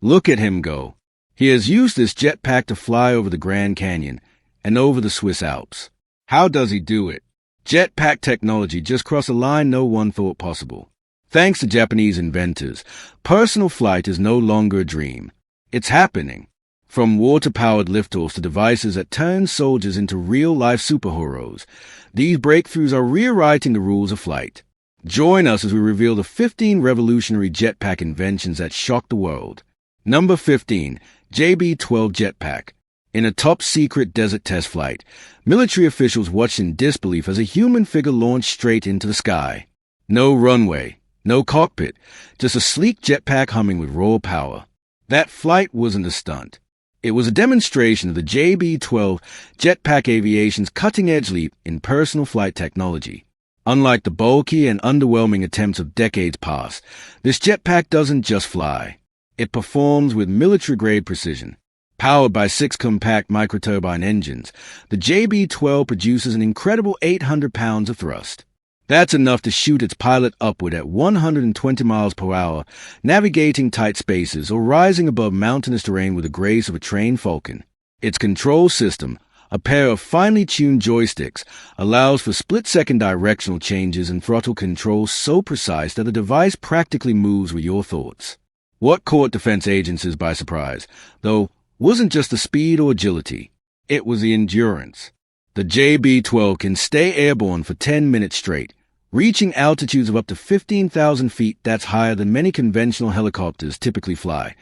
Look at him go. He has used this jetpack to fly over the Grand Canyon and over the Swiss Alps. How does he do it? Jetpack technology just crossed a line no one thought possible. Thanks to Japanese inventors, personal flight is no longer a dream. It's happening. From water-powered liftoffs to devices that turn soldiers into real-life superheroes, these breakthroughs are rewriting the rules of flight. Join us as we reveal the 15 revolutionary jetpack inventions that shocked the world. Number 15. JB-12 Jetpack. In a top-secret desert test flight, military officials watched in disbelief as a human figure launched straight into the sky. No runway, no cockpit, just a sleek jetpack humming with raw power. That flight wasn't a stunt. It was a demonstration of the JB-12 Jetpack Aviation's cutting-edge leap in personal flight technology. Unlike the bulky and underwhelming attempts of decades past, this jetpack doesn't just fly. It performs with military-grade precision. Powered by 6 compact microturbine engines, the JB-12 produces an incredible 800 pounds of thrust. That's enough to shoot its pilot upward at 120 miles per hour, navigating tight spaces or rising above mountainous terrain with the grace of a trained falcon. Its control system, a pair of finely tuned joysticks, allows for split-second directional changes and throttle control so precise that the device practically moves with your thoughts. What caught defense agencies by surprise, though, wasn't just the speed or agility. It was the endurance. The JB-12 can stay airborne for 10 minutes straight, reaching altitudes of up to 15,000 feet. That's higher than many conventional helicopters typically fly,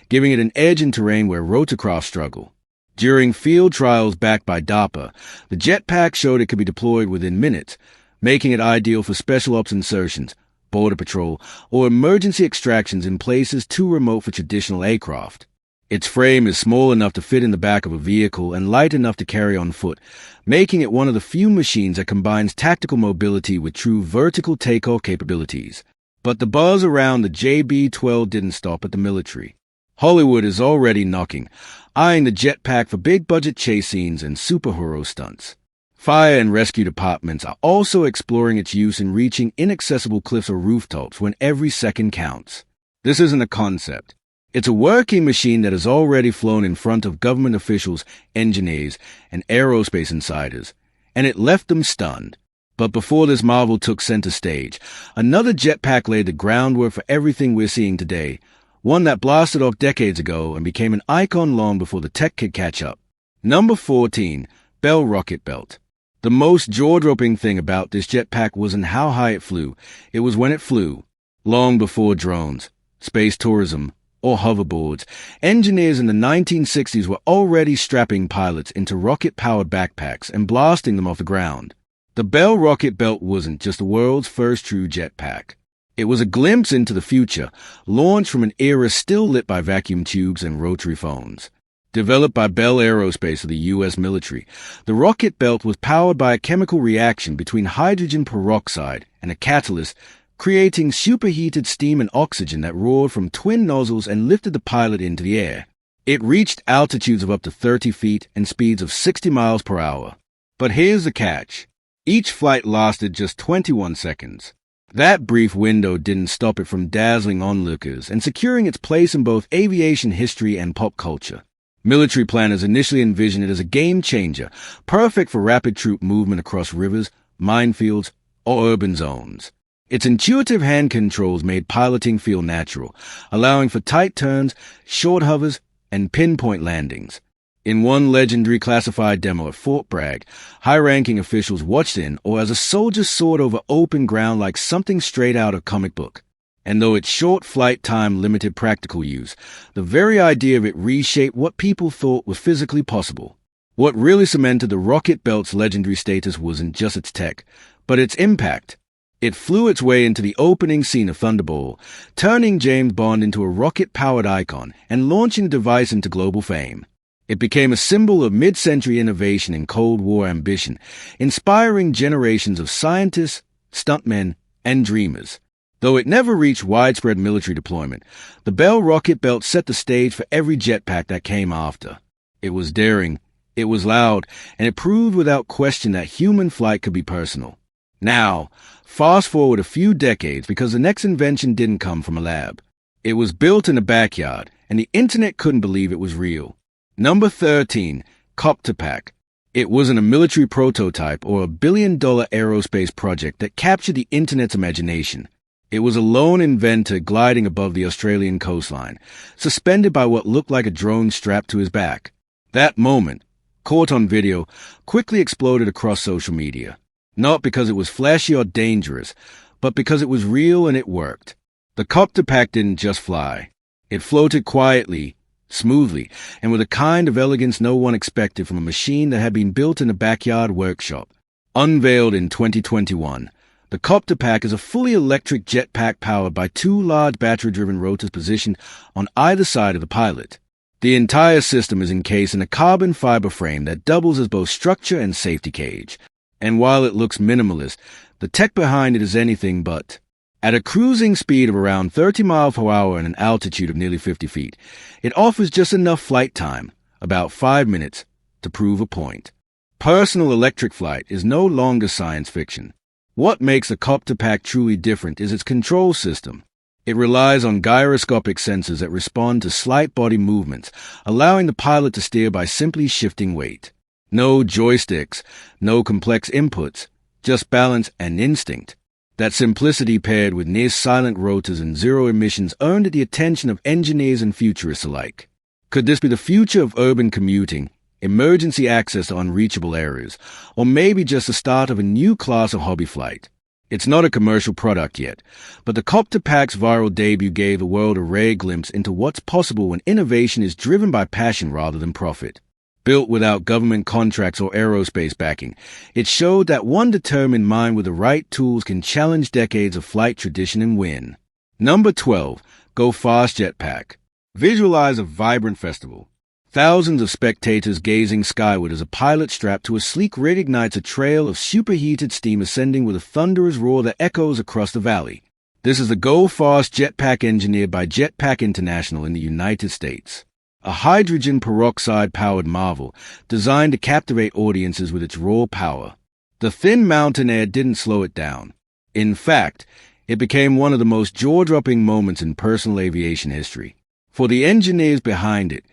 giving it an edge in terrain where rotorcraft struggle. During field trials backed by DARPA, the jetpack showed it could be deployed within minutes, making it ideal for special ops insertions, border patrol, or emergency extractions in places too remote for traditional aircraft. Its frame is small enough to fit in the back of a vehicle and light enough to carry on foot, making it one of the few machines that combines tactical mobility with true vertical takeoff capabilities. But the buzz around the JB-12 didn't stop at the military. Hollywood is already knocking, eyeing the jetpack for big-budget chase scenes and superhero stunts. Fire and rescue departments are also exploring its use in reaching inaccessible cliffs or rooftops when every second counts. This isn't a concept. It's a working machine that has already flown in front of government officials, engineers, and aerospace insiders, and it left them stunned. But before this marvel took center stage, another jetpack laid the groundwork for everything we're seeing today, one that blasted off decades ago and became an icon long before the tech could catch up. Number 14. Bell Rocket Belt. The most jaw-dropping thing about this jetpack wasn't how high it flew, it was when it flew. Long before drones, space tourism, or hoverboards, engineers in the 1960s were already strapping pilots into rocket-powered backpacks and blasting them off the ground. The Bell Rocket Belt wasn't just the world's first true jetpack. It was a glimpse into the future, launched from an era still lit by vacuum tubes and rotary phones. Developed by Bell Aerospace of the U.S. military, the rocket belt was powered by a chemical reaction between hydrogen peroxide and a catalyst, creating superheated steam and oxygen that roared from twin nozzles and lifted the pilot into the air. It reached altitudes of up to 30 feet and speeds of 60 miles per hour. But here's the catch. Each flight lasted just 21 seconds. That brief window didn't stop it from dazzling onlookers and securing its place in both aviation history and pop culture. Military planners initially envisioned it as a game-changer, perfect for rapid troop movement across rivers, minefields, or urban zones. Its intuitive hand controls made piloting feel natural, allowing for tight turns, short hovers, and pinpoint landings. In one legendary classified demo at Fort Bragg, high-ranking officials watched in or as a soldier soared over open ground like something straight out of a comic book. And though its short flight time limited practical use, the very idea of it reshaped what people thought was physically possible. What really cemented the rocket belt's legendary status wasn't just its tech, but its impact. It flew its way into the opening scene of Thunderball, turning James Bond into a rocket-powered icon and launching the device into global fame. It became a symbol of mid-century innovation and Cold War ambition, inspiring generations of scientists, stuntmen, and dreamers. Though it never reached widespread military deployment, the Bell Rocket Belt set the stage for every jetpack that came after. It was daring, it was loud, and it proved without question that human flight could be personal. Now, fast forward a few decades because the next invention didn't come from a lab. It was built in a backyard, and the internet couldn't believe it was real. Number 13, Jetpack. It wasn't a military prototype or a billion-dollar aerospace project that captured the internet's imagination. It was a lone inventor gliding above the Australian coastline, suspended by what looked like a drone strapped to his back. That moment, caught on video, quickly exploded across social media. Not because it was flashy or dangerous, but because it was real and it worked. The Jetpack didn't just fly. It floated quietly, smoothly, and with a kind of elegance no one expected from a machine that had been built in a backyard workshop. Unveiled in 2021, the Jetpack is a fully electric jetpack powered by two large battery-driven rotors positioned on either side of the pilot. The entire system is encased in a carbon fiber frame that doubles as both structure and safety cage. And while it looks minimalist, the tech behind it is anything but. At a cruising speed of around 30 miles per hour and an altitude of nearly 50 feet, it offers just enough flight time, about 5 minutes, to prove a point. Personal electric flight is no longer science fiction. What makes the Jetpack truly different is its control system. It relies on gyroscopic sensors that respond to slight body movements, allowing the pilot to steer by simply shifting weight. No joysticks, no complex inputs, just balance and instinct. That simplicity paired with near-silent rotors and zero emissions earned the attention of engineers and futurists alike. Could this be the future of urban commuting, emergency access to unreachable areas, or maybe just the start of a new class of hobby flight? It's not a commercial product yet, but the Jetpack's viral debut gave the world a rare glimpse into what's possible when innovation is driven by passion rather than profit. Built without government contracts or aerospace backing, it showed that one determined mind with the right tools can challenge decades of flight tradition and win. Number 12, Go Fast Jetpack. Visualize a vibrant festival. Thousands of spectators gazing skyward as a pilot strapped to a sleek rig ignites a trail of superheated steam ascending with a thunderous roar that echoes across the valley. This is the Go Fast Jetpack engineered by Jetpack International in the United States. A hydrogen peroxide-powered marvel designed to captivate audiences with its raw power. The thin mountain air didn't slow it down. In fact, it became one of the most jaw-dropping moments in personal aviation history. For the engineers behind it,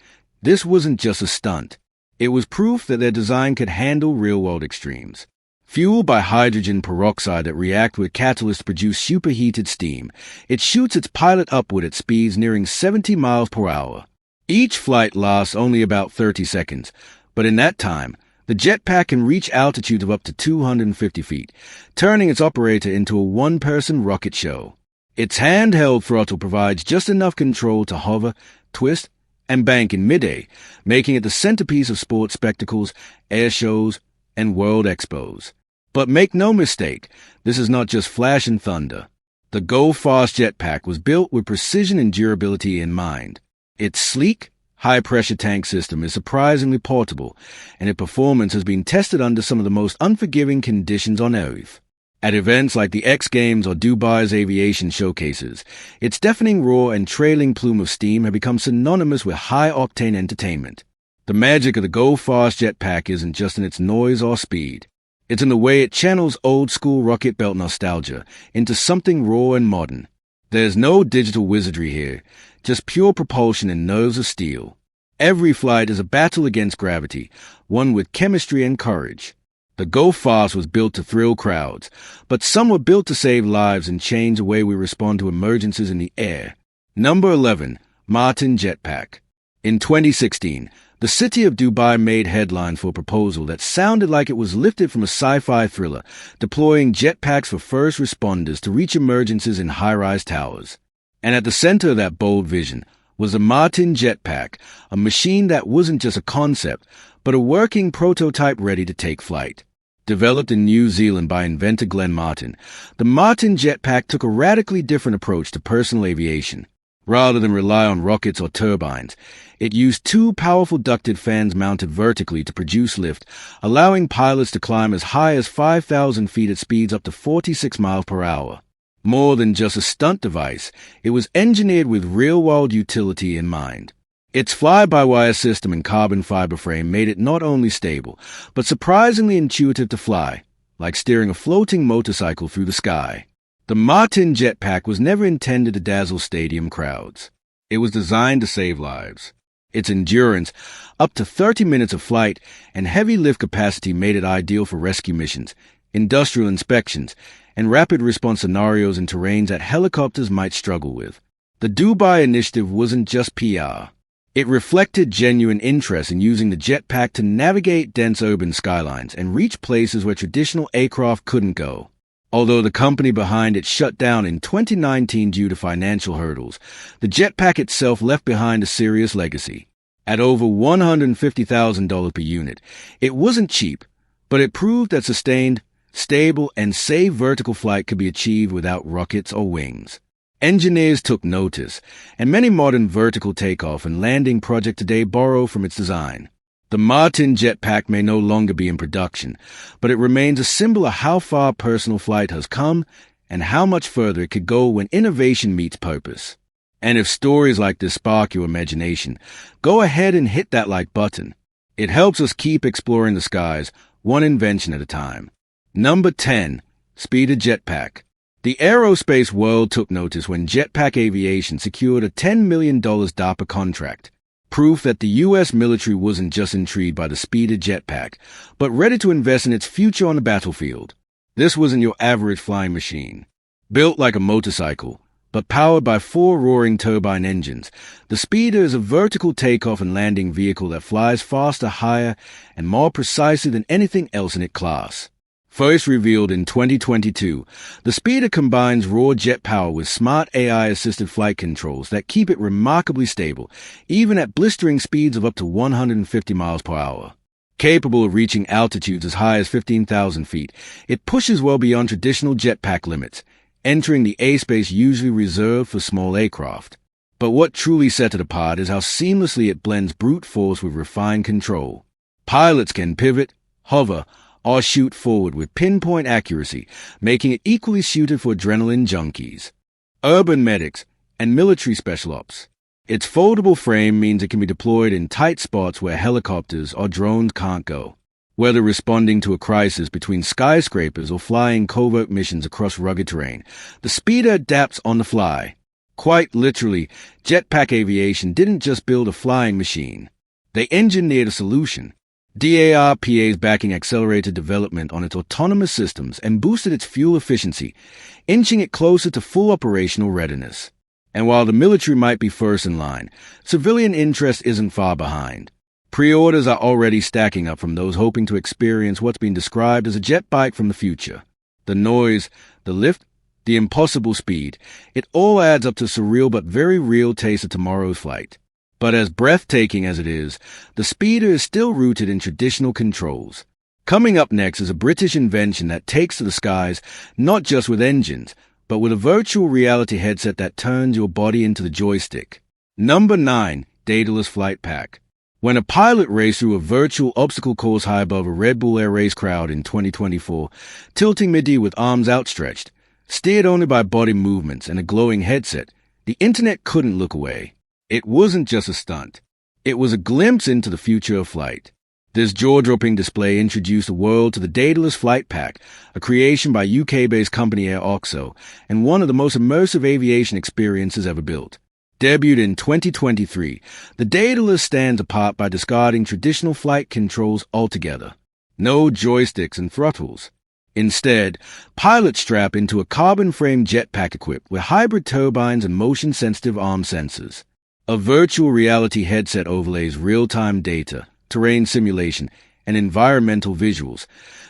this wasn't just a stunt. It was proof that their design could handle real-world extremes. Fueled by hydrogen peroxide that react with catalysts to produce superheated steam, it shoots its pilot upward at speeds nearing 70 miles per hour. Each flight lasts only about 30 seconds, but in that time, the jetpack can reach altitudes of up to 250 feet, turning its operator into a one-person rocket show. Its handheld throttle provides just enough control to hover, twist, and bank in mid-air, making it the centerpiece of sports spectacles, air shows, and world expos. But make no mistake, this is not just flash and thunder. The Go Fast Jetpack was built with precision and durability in mind. Its sleek, high-pressure tank system is surprisingly portable, and its performance has been tested under some of the most unforgiving conditions on Earth. At events like the X Games or Dubai's aviation showcases, its deafening roar and trailing plume of steam have become synonymous with high-octane entertainment. The magic of the Go Fast Jetpack isn't just in its noise or speed. It's in the way it channels old-school rocket belt nostalgia into something raw and modern. There's no digital wizardry here, just pure propulsion and nerves of steel. Every flight is a battle against gravity, one with chemistry and courage. The Go Fast was built to thrill crowds, but some were built to save lives and change the way we respond to emergencies in the air. Number 11, Martin Jetpack. In 2016, the city of Dubai made headlines for a proposal that sounded like it was lifted from a sci-fi thriller, deploying jetpacks for first responders to reach emergencies in high-rise towers. And at the center of that bold vision was the Martin Jetpack, a machine that wasn't just a concept, but a working prototype ready to take flight. Developed in New Zealand by inventor Glenn Martin, the Martin Jetpack took a radically different approach to personal aviation. Rather than rely on rockets or turbines, it used two powerful ducted fans mounted vertically to produce lift, allowing pilots to climb as high as 5,000 feet at speeds up to 46 miles per hour. More than just a stunt device, it was engineered with real-world utility in mind. Its fly-by-wire system and carbon fiber frame made it not only stable, but surprisingly intuitive to fly, like steering a floating motorcycle through the sky. The Martin Jetpack was never intended to dazzle stadium crowds. It was designed to save lives. Its endurance, up to 30 minutes of flight, and heavy lift capacity made it ideal for rescue missions, industrial inspections, and rapid response scenarios in terrains that helicopters might struggle with. The Dubai initiative wasn't just PR. It reflected genuine interest in using the jetpack to navigate dense urban skylines and reach places where traditional aircraft couldn't go. Although the company behind it shut down in 2019 due to financial hurdles, the jetpack itself left behind a serious legacy. At over $150,000 per unit, it wasn't cheap, but it proved that sustained, stable, and safe vertical flight could be achieved without rockets or wings. Engineers took notice, and many modern vertical takeoff and landing projects today borrow from its design. The Martin Jetpack may no longer be in production, but it remains a symbol of how far personal flight has come and how much further it could go when innovation meets purpose. And if stories like this spark your imagination, go ahead and hit that like button. It helps us keep exploring the skies, one invention at a time. Number 10. Speeder Jetpack. The aerospace world took notice when Jetpack Aviation secured a $10 million DARPA contract. Proof that the U.S. military wasn't just intrigued by the speeder jetpack, but ready to invest in its future on the battlefield. This wasn't your average flying machine. Built like a motorcycle, but powered by 4 roaring turbine engines, the Speeder is a vertical takeoff and landing vehicle that flies faster, higher, and more precisely than anything else in its class. First revealed in 2022, the Speeder combines raw jet power with smart AI-assisted flight controls that keep it remarkably stable, even at blistering speeds of up to 150 miles per hour. Capable of reaching altitudes as high as 15,000 feet, it pushes well beyond traditional jetpack limits, entering the airspace usually reserved for small aircraft. But what truly sets it apart is how seamlessly it blends brute force with refined control. Pilots can pivot, hover, or shoot forward with pinpoint accuracy, making it equally suited for adrenaline junkies, urban medics, and military special ops. Its foldable frame means it can be deployed in tight spots where helicopters or drones can't go. Whether responding to a crisis between skyscrapers or flying covert missions across rugged terrain, the Speeder adapts on the fly. Quite literally, Jetpack Aviation didn't just build a flying machine. They engineered a solution. DARPA's backing accelerated development on its autonomous systems and boosted its fuel efficiency, inching it closer to full operational readiness. And while the military might be first in line, civilian interest isn't far behind. Pre-orders are already stacking up from those hoping to experience what's been described as a jet bike from the future. The noise, the lift, the impossible speed, it all adds up to a surreal but very real taste of tomorrow's flight. But as breathtaking as it is, the Speeder is still rooted in traditional controls. Coming up next is a British invention that takes to the skies not just with engines, but with a virtual reality headset that turns your body into the joystick. Number 9. Daedalus Flight Pack. When a pilot raced through a virtual obstacle course high above a Red Bull Air Race crowd in 2024, tilting mid-air with arms outstretched, steered only by body movements and a glowing headset, the internet couldn't look away. It wasn't just a stunt. It was a glimpse into the future of flight. This jaw-dropping display introduced the world to the Daedalus Flight Pack, a creation by UK-based company Air Oxo, and one of the most immersive aviation experiences ever built. Debuted in 2023, the Daedalus stands apart by discarding traditional flight controls altogether. No joysticks and throttles. Instead, pilots strap into a carbon-framed jetpack equipped with hybrid turbines and motion-sensitive arm sensors. A virtual reality headset overlays real-time data, terrain simulation, and environmental visuals,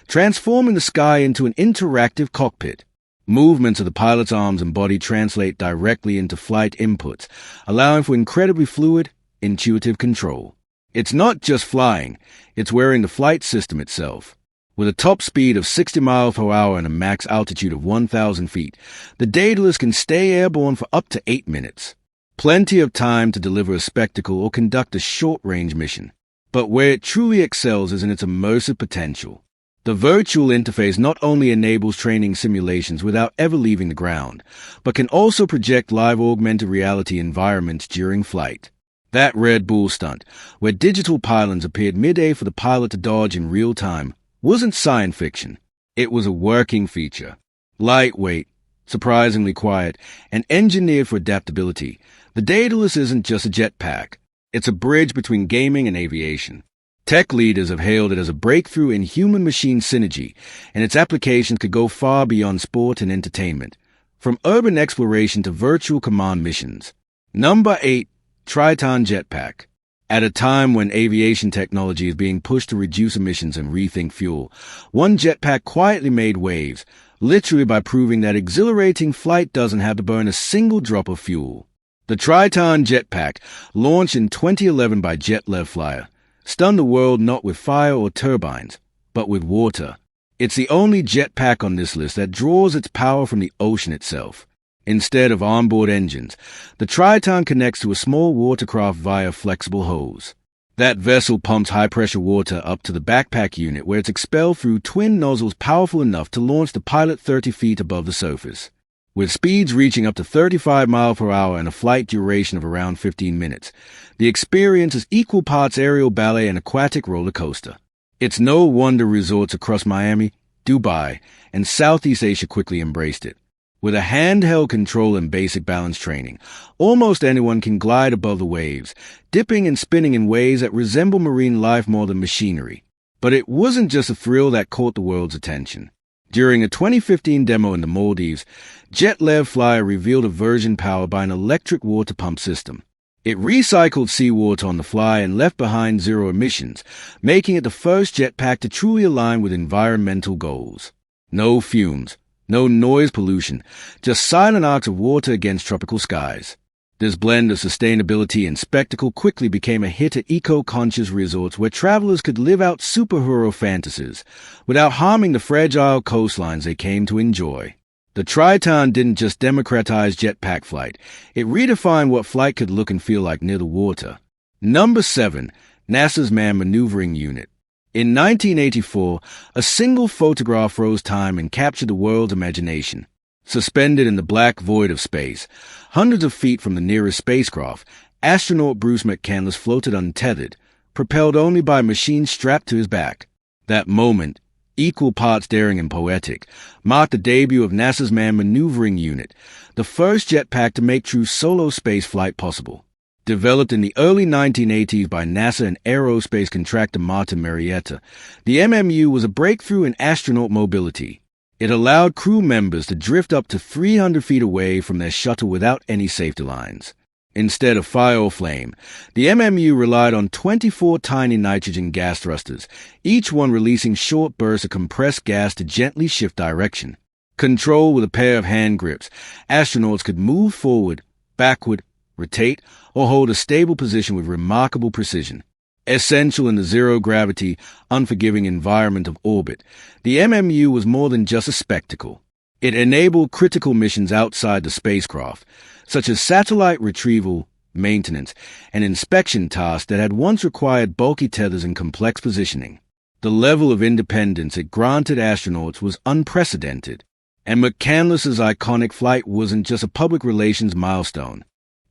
transforming the sky into an interactive cockpit. Movements of the pilot's arms and body translate directly into flight inputs, allowing for incredibly fluid, intuitive control. It's not just flying, it's wearing the flight system itself. With a top speed of 60 miles per hour and a max altitude of 1,000 feet, the Daedalus can stay airborne for up to 8 minutes. Plenty of time to deliver a spectacle or conduct a short-range mission. But where it truly excels is in its immersive potential. The virtual interface not only enables training simulations without ever leaving the ground, but can also project live augmented reality environments during flight. That Red Bull stunt, where digital pylons appeared mid-air for the pilot to dodge in real time, wasn't science fiction. It was a working feature. Lightweight, surprisingly quiet, and engineered for adaptability. The Daedalus isn't just a jetpack. It's a bridge between gaming and aviation. Tech leaders have hailed it as a breakthrough in human-machine synergy, and its applications could go far beyond sport and entertainment, from urban exploration to virtual command missions. Number 8. Triton Jetpack. At a time when aviation technology is being pushed to reduce emissions and rethink fuel, one jetpack quietly made waves, literally by proving that exhilarating flight doesn't have to burn a single drop of fuel. The Triton Jetpack, launched in 2011 by Jetpack, stunned the world not with fire or turbines, but with water. It's the only jetpack on this list that draws its power from the ocean itself. Instead of onboard engines, the Triton connects to a small watercraft via flexible hose. That vessel pumps high-pressure water up to the backpack unit where it's expelled through twin nozzles powerful enough to launch the pilot 30 feet above the surface. With speeds reaching up to 35 miles per hour and a flight duration of around 15 minutes, the experience is equal parts aerial ballet and aquatic roller coaster. It's no wonder resorts across Miami, Dubai, and Southeast Asia quickly embraced it. With a handheld control and basic balance training, almost anyone can glide above the waves, dipping and spinning in ways that resemble marine life more than machinery. But it wasn't just a thrill that caught the world's attention. During a 2015 demo in the Maldives, Jetpack revealed a version powered by an electric water pump system. It recycled seawater on the fly and left behind zero emissions, making it the first jetpack to truly align with environmental goals. No fumes, no noise pollution, just silent arcs of water against tropical skies. This blend of sustainability and spectacle quickly became a hit at eco-conscious resorts where travelers could live out superhero fantasies without harming the fragile coastlines they came to enjoy. The Triton didn't just democratize jetpack flight, it redefined what flight could look and feel like near the water. Number 7. NASA's Manned Maneuvering Unit. In 1984, a single photograph froze time and captured the world's imagination. Suspended in the black void of space, hundreds of feet from the nearest spacecraft, astronaut Bruce McCandless floated untethered, propelled only by a machine strapped to his back. That moment, equal parts daring and poetic, marked the debut of NASA's Manned Maneuvering Unit, the first jetpack to make true solo space flight possible. Developed in the early 1980s by NASA and aerospace contractor Martin Marietta, the MMU was a breakthrough in astronaut mobility. It allowed crew members to drift up to 300 feet away from their shuttle without any safety lines. Instead of fire or flame, the MMU relied on 24 tiny nitrogen gas thrusters, each one releasing short bursts of compressed gas to gently shift direction. Controlled with a pair of hand grips, astronauts could move forward, backward, rotate, or hold a stable position with remarkable precision. Essential in the zero-gravity, unforgiving environment of orbit, the MMU was more than just a spectacle. It enabled critical missions outside the spacecraft, such as satellite retrieval, maintenance, and inspection tasks that had once required bulky tethers and complex positioning. The level of independence it granted astronauts was unprecedented, and McCandless's iconic flight wasn't just a public relations milestone.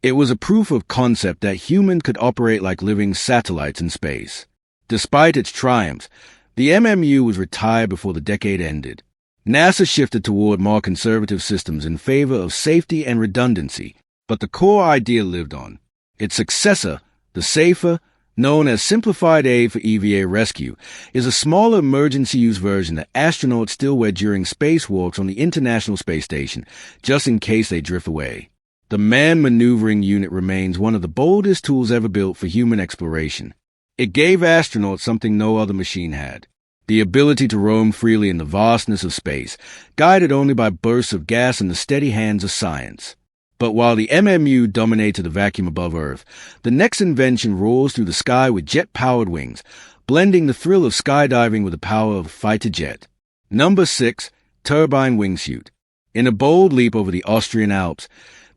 It was a proof of concept that humans could operate like living satellites in space. Despite its triumphs, the MMU was retired before the decade ended. NASA shifted toward more conservative systems in favor of safety and redundancy, but the core idea lived on. Its successor, the safer, known as Simplified A for EVA Rescue, is a smaller emergency use version that astronauts still wear during spacewalks on the International Space Station, just in case they drift away. The Manned Maneuvering Unit remains one of the boldest tools ever built for human exploration. It gave astronauts something no other machine had: the ability to roam freely in the vastness of space, guided only by bursts of gas and the steady hands of science. But while the MMU dominated the vacuum above Earth, the next invention roars through the sky with jet-powered wings, blending the thrill of skydiving with the power of a fighter jet. Number 6. Turbine Wingsuit. In a bold leap over the Austrian Alps,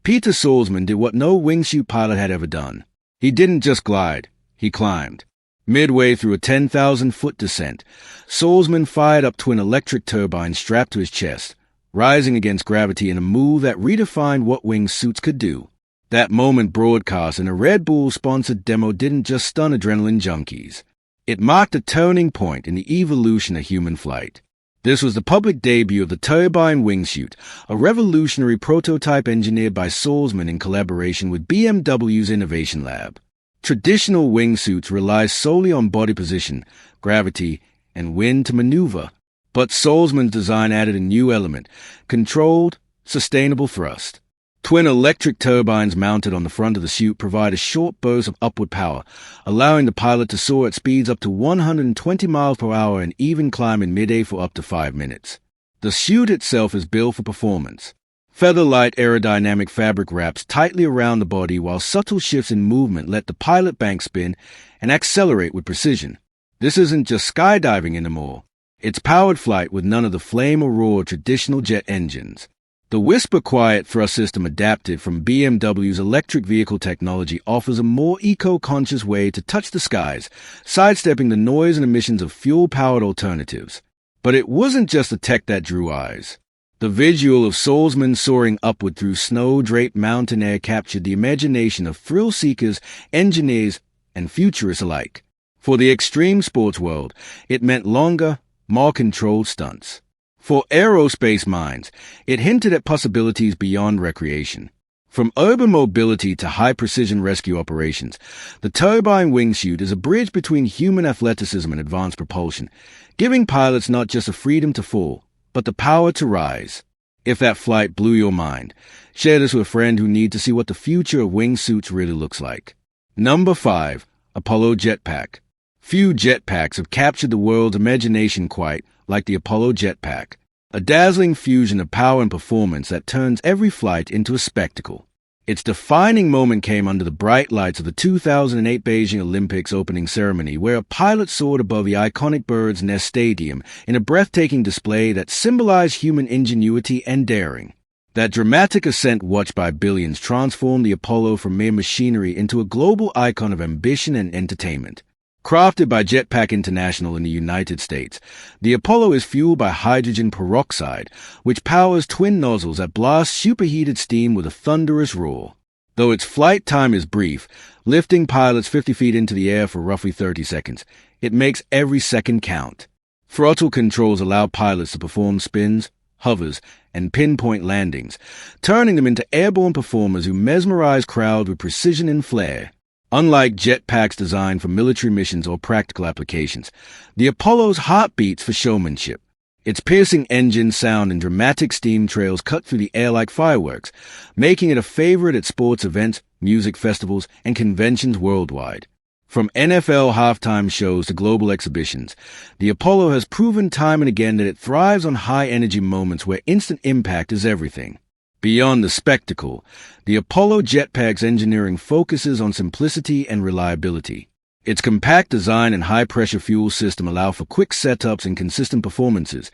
Peter Salzman did what no wingsuit pilot had ever done. He didn't just glide, he climbed. Midway through a 10,000-foot descent, Salzman fired up twin electric turbines strapped to his chest, rising against gravity in a move that redefined what wingsuits could do. That moment broadcast in a Red Bull-sponsored demo didn't just stun adrenaline junkies. It marked a turning point in the evolution of human flight. This was the public debut of the turbine wingsuit, a revolutionary prototype engineered by Salzman in collaboration with BMW's Innovation Lab. Traditional wingsuits rely solely on body position, gravity, and wind to maneuver, but Salzman's design added a new element: controlled, sustainable thrust. Twin electric turbines mounted on the front of the chute provide a short burst of upward power, allowing the pilot to soar at speeds up to 120 miles per hour and even climb in mid-air for up to 5 minutes. The chute itself is built for performance. Feather-light aerodynamic fabric wraps tightly around the body, while subtle shifts in movement let the pilot bank spin and accelerate with precision. This isn't just skydiving anymore. It's powered flight with none of the flame or roar of traditional jet engines. The Whisper Quiet thrust system, adapted from BMW's electric vehicle technology, offers a more eco-conscious way to touch the skies, sidestepping the noise and emissions of fuel-powered alternatives. But it wasn't just the tech that drew eyes. The visual of Salzman soaring upward through snow-draped mountain air captured the imagination of thrill-seekers, engineers, and futurists alike. For the extreme sports world, it meant longer, more controlled stunts. For aerospace minds, it hinted at possibilities beyond recreation. From urban mobility to high-precision rescue operations, the turbine wingsuit is a bridge between human athleticism and advanced propulsion, giving pilots not just the freedom to fall, but the power to rise. If that flight blew your mind, share this with a friend who needs to see what the future of wingsuits really looks like. Number 5. Apollo Jetpack. Few jetpacks have captured the world's imagination quite like the Apollo Jetpack, a dazzling fusion of power and performance that turns every flight into a spectacle. Its defining moment came under the bright lights of the 2008 Beijing Olympics opening ceremony, where a pilot soared above the iconic Bird's Nest Stadium in a breathtaking display that symbolized human ingenuity and daring. That dramatic ascent, watched by billions, transformed the Apollo from mere machinery into a global icon of ambition and entertainment. Crafted by Jetpack International in the United States, the Apollo is fueled by hydrogen peroxide, which powers twin nozzles that blast superheated steam with a thunderous roar. Though its flight time is brief, lifting pilots 50 feet into the air for roughly 30 seconds, it makes every second count. Throttle controls allow pilots to perform spins, hovers, and pinpoint landings, turning them into airborne performers who mesmerize crowds with precision and flair. Unlike jetpacks designed for military missions or practical applications, the Apollo's heart beats for showmanship. Its piercing engine sound and dramatic steam trails cut through the air like fireworks, making it a favorite at sports events, music festivals, and conventions worldwide. From NFL halftime shows to global exhibitions, the Apollo has proven time and again that it thrives on high-energy moments where instant impact is everything. Beyond the spectacle, the Apollo Jetpack's engineering focuses on simplicity and reliability. Its compact design and high-pressure fuel system allow for quick setups and consistent performances,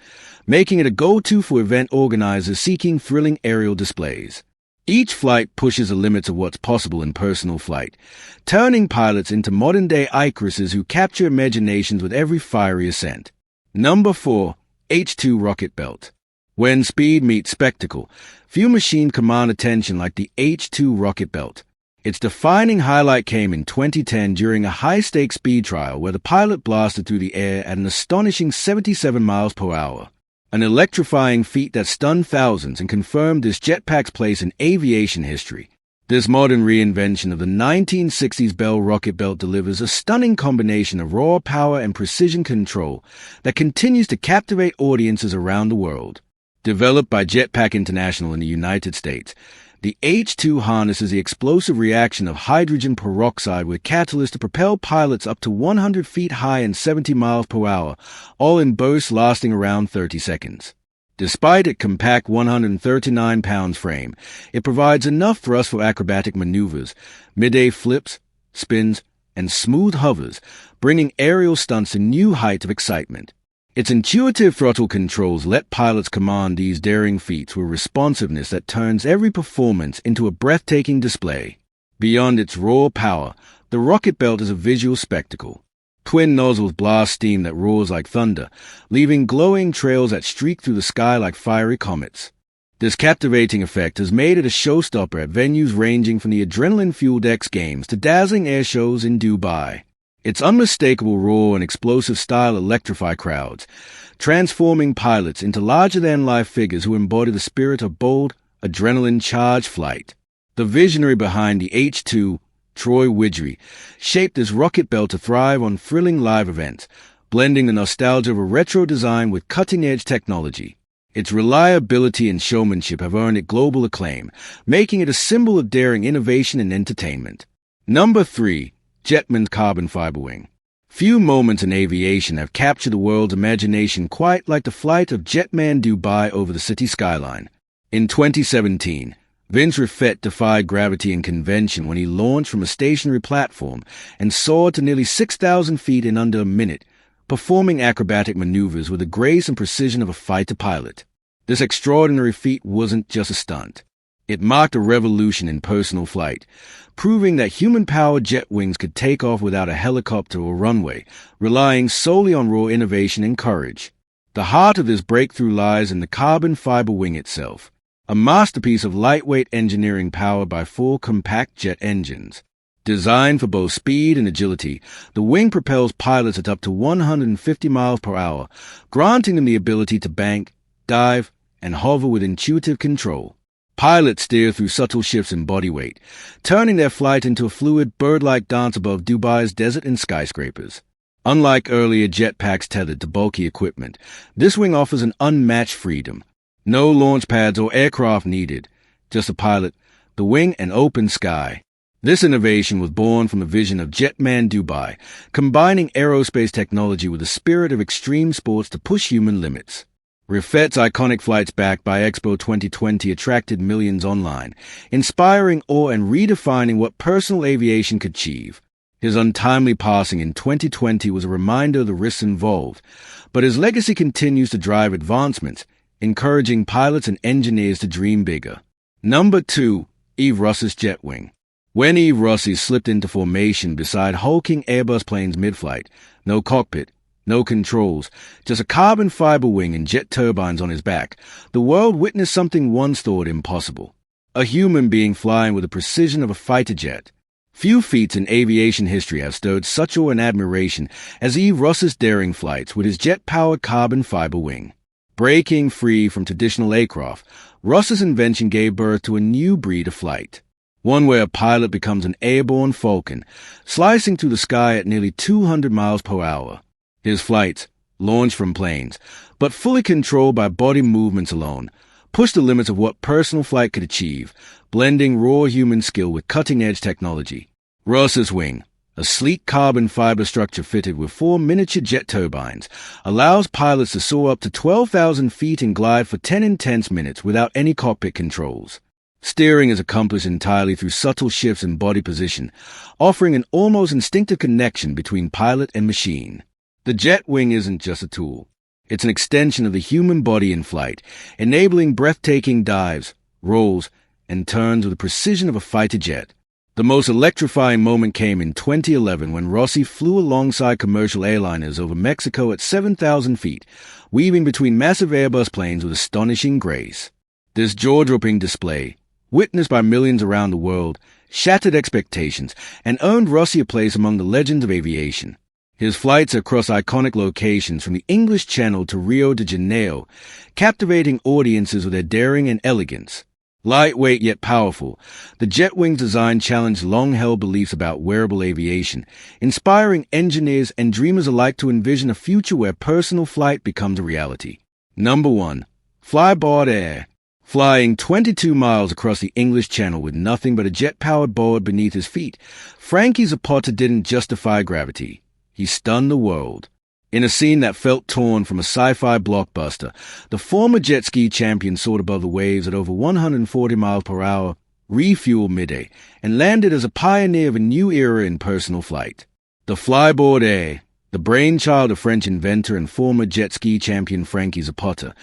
making it a go-to for event organizers seeking thrilling aerial displays. Each flight pushes the limits of what's possible in personal flight, turning pilots into modern-day Icaruses who capture imaginations with every fiery ascent. Number 4. H-2 Rocket Belt. When speed meets spectacle, few machines command attention like the H-2 Rocket Belt. Its defining highlight came in 2010 during a high-stakes speed trial where the pilot blasted through the air at an astonishing 77 miles per hour. An electrifying feat that stunned thousands and confirmed this jetpack's place in aviation history. This modern reinvention of the 1960s Bell rocket belt delivers a stunning combination of raw power and precision control that continues to captivate audiences around the world. Developed by Jetpack International in the United States, the H-2 harnesses the explosive reaction of hydrogen peroxide with catalyst to propel pilots up to 100 feet high and 70 miles per hour, all in bursts lasting around 30 seconds. Despite its compact 139-pound frame, it provides enough thrust for acrobatic maneuvers, mid-air flips, spins, and smooth hovers, bringing aerial stunts to new heights of excitement. Its intuitive throttle controls let pilots command these daring feats with responsiveness that turns every performance into a breathtaking display. Beyond its raw power, the rocket belt is a visual spectacle. Twin nozzles blast steam that roars like thunder, leaving glowing trails that streak through the sky like fiery comets. This captivating effect has made it a showstopper at venues ranging from the adrenaline-fueled X Games to dazzling air shows in Dubai. Its unmistakable roar and explosive style electrify crowds, transforming pilots into larger-than-life figures who embody the spirit of bold, adrenaline-charged flight. The visionary behind the H-2, Troy Widgery, shaped this rocket bell to thrive on thrilling live events, blending the nostalgia of a retro design with cutting-edge technology. Its reliability and showmanship have earned it global acclaim, making it a symbol of daring innovation and entertainment. Number 3. Jetman's Carbon Fiber Wing. Few moments in aviation have captured the world's imagination quite like the flight of Jetman Dubai over the city skyline. In 2017, Vince Raffet defied gravity and convention when he launched from a stationary platform and soared to nearly 6,000 feet in under a minute, performing acrobatic maneuvers with the grace and precision of a fighter pilot. This extraordinary feat wasn't just a stunt. It marked a revolution in personal flight, proving that human-powered jet wings could take off without a helicopter or runway, relying solely on raw innovation and courage. The heart of this breakthrough lies in the carbon fiber wing itself, a masterpiece of lightweight engineering powered by 4 compact jet engines. Designed for both speed and agility, the wing propels pilots at up to 150 miles per hour, granting them the ability to bank, dive, and hover with intuitive control. Pilots steer through subtle shifts in body weight, turning their flight into a fluid, bird-like dance above Dubai's desert and skyscrapers. Unlike earlier jetpacks tethered to bulky equipment, this wing offers an unmatched freedom. No launch pads or aircraft needed, just a pilot, the wing, and open sky. This innovation was born from a vision of Jetman Dubai, combining aerospace technology with the spirit of extreme sports to push human limits. Raffet's iconic flights backed by Expo 2020 attracted millions online, inspiring awe and redefining what personal aviation could achieve. His untimely passing in 2020 was a reminder of the risks involved, but his legacy continues to drive advancements, encouraging pilots and engineers to dream bigger. Number 2. Eve Ross's Jet Wing. When Eve Rossi slipped into formation beside hulking Airbus planes mid-flight, no cockpit, no controls, just a carbon fiber wing and jet turbines on his back, the world witnessed something once thought impossible. A human being flying with the precision of a fighter jet. Few feats in aviation history have stirred such awe and admiration as Eve Ross's daring flights with his jet-powered carbon fiber wing. Breaking free from traditional aircraft, Ross's invention gave birth to a new breed of flight. One where a pilot becomes an airborne falcon, slicing through the sky at nearly 200 miles per hour. His flights, launched from planes, but fully controlled by body movements alone, pushed the limits of what personal flight could achieve, blending raw human skill with cutting-edge technology. Ross's wing, a sleek carbon fiber structure fitted with 4 miniature jet turbines, allows pilots to soar up to 12,000 feet and glide for 10 intense minutes without any cockpit controls. Steering is accomplished entirely through subtle shifts in body position, offering an almost instinctive connection between pilot and machine. The jet wing isn't just a tool. It's an extension of the human body in flight, enabling breathtaking dives, rolls, and turns with the precision of a fighter jet. The most electrifying moment came in 2011 when Rossi flew alongside commercial airliners over Mexico at 7,000 feet, weaving between massive Airbus planes with astonishing grace. This jaw-dropping display, witnessed by millions around the world, shattered expectations and earned Rossi a place among the legends of aviation. His flights across iconic locations from the English Channel to Rio de Janeiro, captivating audiences with their daring and elegance. Lightweight yet powerful, the Jetwing's design challenged long-held beliefs about wearable aviation, inspiring engineers and dreamers alike to envision a future where personal flight becomes a reality. Number 1. Flyboard Air. Flying 22 miles across the English Channel with nothing but a jet-powered board beneath his feet, Frankie Zapata didn't just defy gravity. He stunned the world. In a scene that felt torn from a sci-fi blockbuster, the former jet ski champion soared above the waves at over 140 miles per hour, refueled midday, and landed as a pioneer of a new era in personal flight. The Flyboard Air, the brainchild of French inventor and former jet ski champion Frankie Zapata,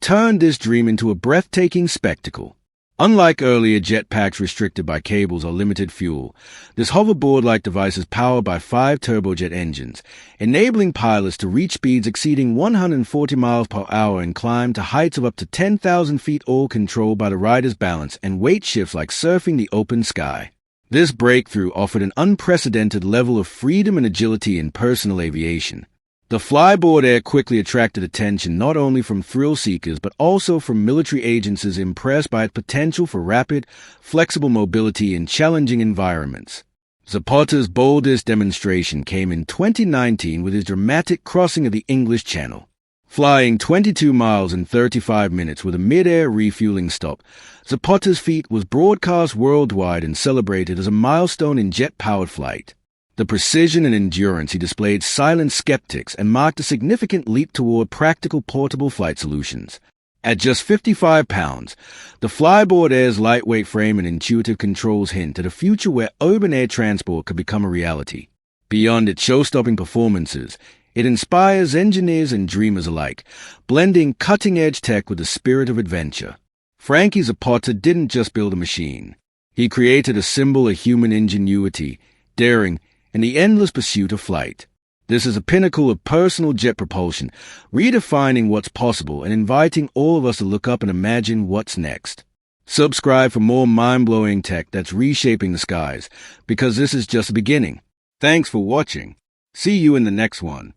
turned this dream into a breathtaking spectacle. Unlike earlier jetpacks restricted by cables or limited fuel, this hoverboard-like device is powered by 5 turbojet engines, enabling pilots to reach speeds exceeding 140 miles per hour and climb to heights of up to 10,000 feet, all controlled by the rider's balance and weight shifts like surfing the open sky. This breakthrough offered an unprecedented level of freedom and agility in personal aviation. The Flyboard Air quickly attracted attention not only from thrill seekers but also from military agencies impressed by its potential for rapid, flexible mobility in challenging environments. Zapata's boldest demonstration came in 2019 with his dramatic crossing of the English Channel. Flying 22 miles in 35 minutes with a mid-air refueling stop, Zapata's feat was broadcast worldwide and celebrated as a milestone in jet-powered flight. The precision and endurance he displayed silenced skeptics and marked a significant leap toward practical portable flight solutions. At just 55 pounds, the Flyboard Air's lightweight frame and intuitive controls hint at a future where urban air transport could become a reality. Beyond its show-stopping performances, it inspires engineers and dreamers alike, blending cutting-edge tech with the spirit of adventure. Frankie Zapata didn't just build a machine. He created a symbol of human ingenuity, daring, and the endless pursuit of flight. This is a pinnacle of personal jet propulsion, redefining what's possible and inviting all of us to look up and imagine what's next. Subscribe for more mind-blowing tech that's reshaping the skies, because this is just the beginning. Thanks for watching. See you in the next one.